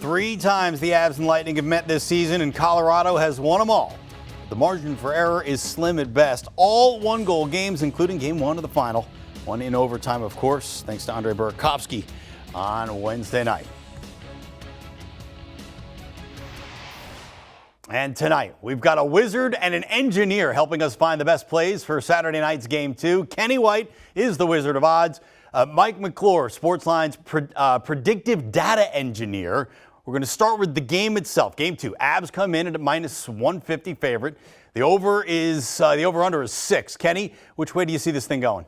3 times the Avs and Lightning have met this season, and Colorado has won them all. The margin for error is slim at best. All one-goal games, including Game 1 of the final. One in overtime, of course, thanks to Andrei Burakovsky on Wednesday night. And tonight, we've got a wizard and an engineer helping us find the best plays for Saturday night's Game 2. Kenny White is the wizard of odds. Mike McClure, Sportsline's predictive data engineer. We're going to start with the game itself. Game 2, Avs come in at a minus 150 favorite. The over-under is 6. Kenny, which way do you see this thing going?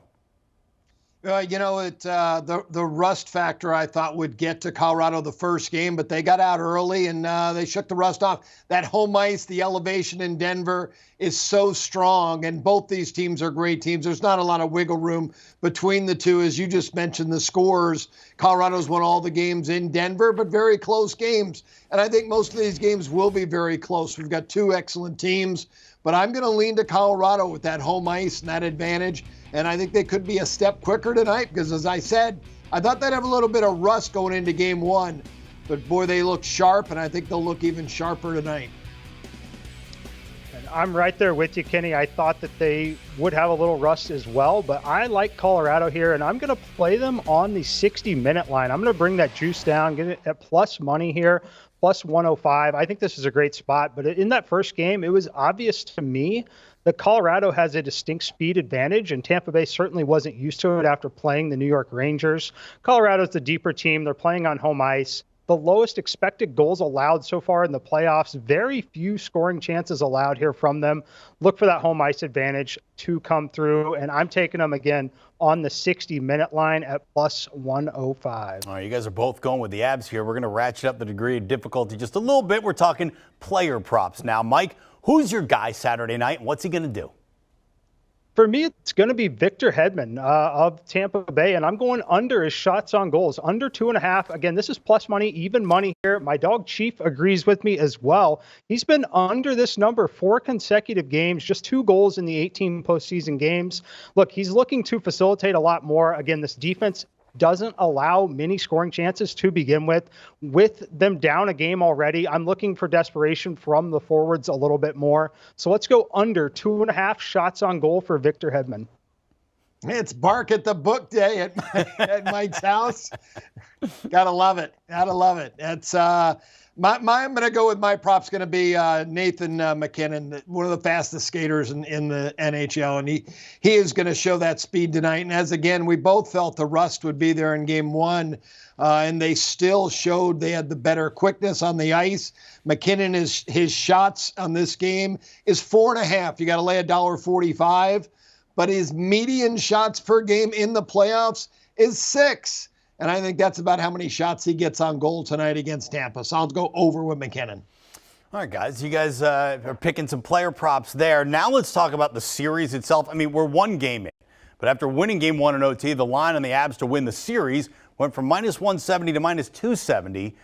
The rust factor I thought would get to Colorado the first game, but they got out early and they shook the rust off. That home ice, the elevation in Denver is so strong, and both these teams are great teams. There's not a lot of wiggle room between the two. As you just mentioned, the scores, Colorado's won all the games in Denver, but very close games. And I think most of these games will be very close. We've got two excellent teams, but I'm going to lean to Colorado with that home ice and that advantage. And I think they could be a step quicker tonight because, as I said, I thought they'd have a little bit of rust going into Game 1. But, boy, they look sharp, and I think they'll look even sharper tonight. And I'm right there with you, Kenny. I thought that they would have a little rust as well, but I like Colorado here, and I'm going to play them on the 60-minute line. I'm going to bring that juice down, get it at plus money here, plus 105. I think this is a great spot, but in that first game, it was obvious to me that Colorado has a distinct speed advantage, and Tampa Bay certainly wasn't used to it after playing the New York Rangers. Colorado's the deeper team. They're playing on home ice. The lowest expected goals allowed so far in the playoffs. Very few scoring chances allowed here from them. Look for that home ice advantage to come through, and I'm taking them again on the 60-minute line at plus 105. All right, you guys are both going with the Avs here. We're going to ratchet up the degree of difficulty just a little bit. We're talking player props now. Mike, who's your guy Saturday night, and what's he going to do? For me, it's going to be Victor Hedman of Tampa Bay, and I'm going under his shots on goals, under 2.5. Again, this is plus money, even money here. My dog Chief agrees with me as well. He's been under this number 4 consecutive games, just 2 goals in the 18 postseason games. Look, he's looking to facilitate a lot more. Again, this defense doesn't allow many scoring chances to begin with. With them down a game already, I'm looking for desperation from the forwards a little bit more. So let's go under 2.5 shots on goal for Victor Hedman. It's bark at the book day at Mike's house. Gotta love it. Gotta love it. It's I'm going to go with my prop's going to be Nathan MacKinnon, one of the fastest skaters in the NHL, and he is going to show that speed tonight. And as again, we both felt the rust would be there in Game 1, and they still showed they had the better quickness on the ice. MacKinnon his shots on this game is 4.5. You got to lay $1.45, but his median shots per game in the playoffs is 6. And I think that's about how many shots he gets on goal tonight against Tampa. So I'll go over with MacKinnon. All right, guys. You guys are picking some player props there. Now let's talk about the series itself. I mean, we're one game in. But after winning Game 1 in OT, the line on the Avs to win the series went from minus 170 to minus 270.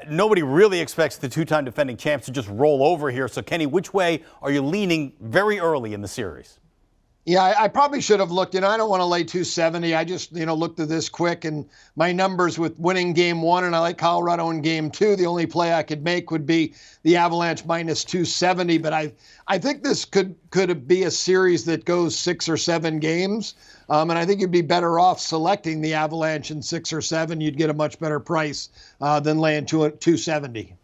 Nobody really expects the two-time defending champs to just roll over here. So, Kenny, which way are you leaning very early in the series? Yeah, I probably should have looked, and I don't want to lay 270. I just, looked at this quick, and my numbers with winning Game 1, and I like Colorado in Game 2. The only play I could make would be the Avalanche minus 270, but I think this could be a series that goes 6 or 7 games, and I think you'd be better off selecting the Avalanche in 6 or 7. You'd get a much better price than laying 270.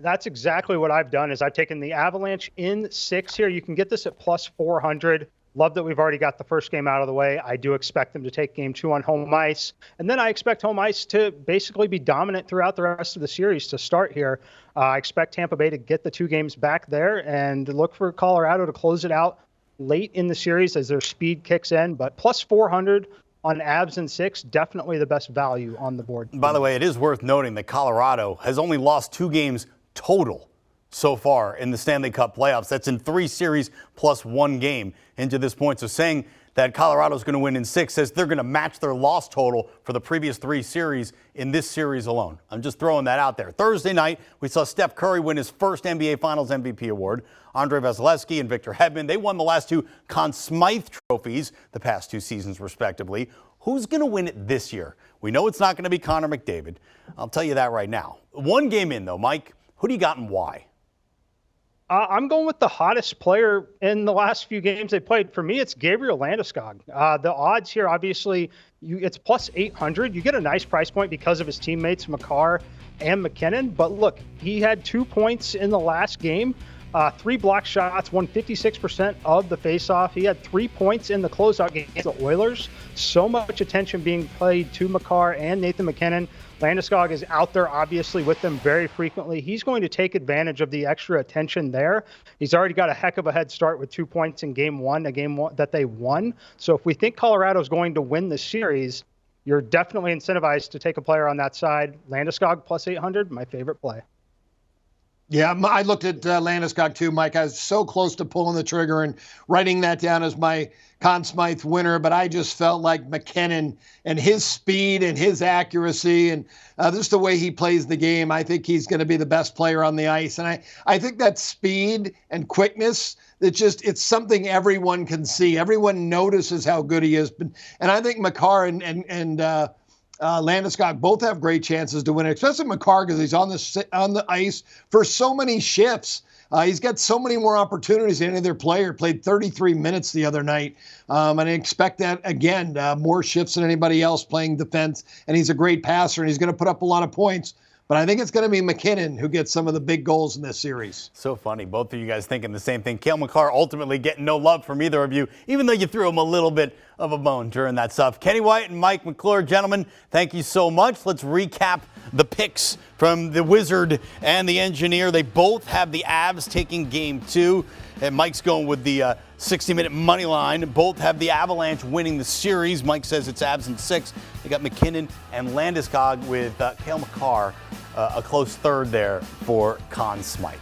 That's exactly what I've done is I've taken the Avalanche in 6 here. You can get this at plus 400. Love that we've already got the first game out of the way. I do expect them to take Game 2 on home ice. And then I expect home ice to basically be dominant throughout the rest of the series to start here. I expect Tampa Bay to get the 2 games back there and look for Colorado to close it out late in the series as their speed kicks in. But plus 400 on Avs in 6, definitely the best value on the board. By the way, it is worth noting that Colorado has only lost 2 games total so far in the Stanley Cup playoffs. That's in 3 series plus 1 game into this point. So saying that Colorado's going to win in 6 says they're going to match their loss total for the previous 3 series in this series alone. I'm just throwing that out there. Thursday night, we saw Steph Curry win his first NBA Finals MVP award. Andrei Vasilevsky and Victor Hedman, they won the last 2 Conn Smythe trophies the past 2 seasons, respectively. Who's going to win it this year? We know it's not going to be Connor McDavid. I'll tell you that right now. One game in, though, Mike, who do you got and why? I'm going with the hottest player in the last few games they played. For me, it's Gabriel Landeskog. The odds here, obviously, it's plus 800. You get a nice price point because of his teammates, McCarr and McKinnon. But look, he had 2 points in the last game, 3 block shots, won 56% of the faceoff. He had 3 points in the closeout game against the Oilers. So much attention being played to McCarr and Nathan McKinnon. Landeskog is out there, obviously, with them very frequently. He's going to take advantage of the extra attention there. He's already got a heck of a head start with 2 points in game one, a game one that they won. So if we think Colorado's going to win the series, you're definitely incentivized to take a player on that side. Landeskog plus 800, my favorite play. Yeah, I looked at Landeskog too, Mike. I was so close to pulling the trigger and writing that down as my Conn Smythe winner, but I just felt like McKinnon and his speed and his accuracy and just the way he plays the game, I think he's going to be the best player on the ice. And I think that speed and quickness, it's something everyone can see. Everyone notices how good he is. And I think McCarr and Landeskog both have great chances to win it, especially McCarr because he's on the ice for so many shifts. He's got so many more opportunities than any other player. Played 33 minutes the other night. And I expect that, again, more shifts than anybody else playing defense. And he's a great passer, and he's going to put up a lot of points. But I think it's going to be McKinnon who gets some of the big goals in this series. So funny. Both of you guys thinking the same thing. Cale Makar ultimately getting no love from either of you, even though you threw him a little bit of a bone during that stuff. Kenny White and Mike McClure, gentlemen, thank you so much. Let's recap the picks from the Wizard and the Engineer. They both have the Avs taking game 2. And Mike's going with the 60-minute money line. Both have the Avalanche winning the series. Mike says it's Avs in 6. They got McKinnon and Landeskog with Cale Makar, a close third there for Conn Smythe.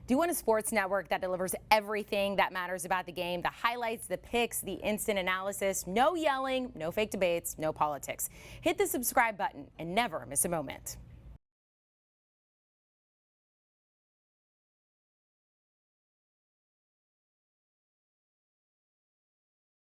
Do you want a sports network that delivers everything that matters about the game? The highlights, the picks, the instant analysis, no yelling, no fake debates, no politics. Hit the subscribe button and never miss a moment.